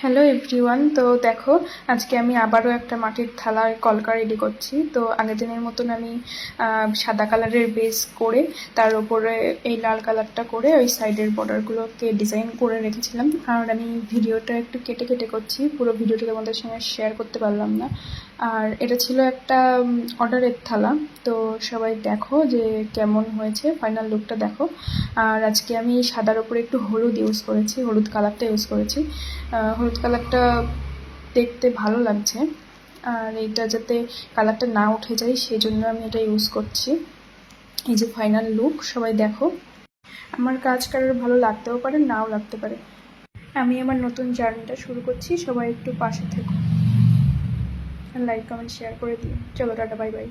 Hello everyone. তো দেখো, আজকে আমি আবারও একটা মাটির থালার কলকা রেডি করছি। তো আগের দিনের মতন আমি সাদা কালারের বেস করে তার উপরে এই লাল কালারটা করে ওই সাইডের বর্ডারগুলোকে ডিজাইন করে রেখেছিলাম। আর আমি ভিডিওটা একটু কেটে কেটে করছি, পুরো ভিডিওটা তোমাদের সঙ্গে শেয়ার করতে পারলাম না। আর এটা ছিল একটা অর্ডারের থালা। তো সবাই দেখো যে কেমন হয়েছে, ফাইনাল লুকটা দেখো। আর আজকে আমি সাদার উপরে একটু হলুদ ইউজ করেছি, হলুদ কালারটা ইউজ করেছি। হলুদ কালারটা দেখতে ভালো লাগছে, আর এইটা যাতে কালারটা না উঠে যায় সেই জন্য আমি এটা ইউজ করছি। এই যে ফাইনাল লুক, সবাই দেখো। আমার কাজ কারোর ভালো লাগতেও পারে, নাও লাগতে পারে। আমি আমার নতুন জার্নিটা শুরু করছি, সবাই একটু পাশে থেকো, লাইক কমেন্ট শেয়ার করে দিও। চলো টাটা, বাই বাই।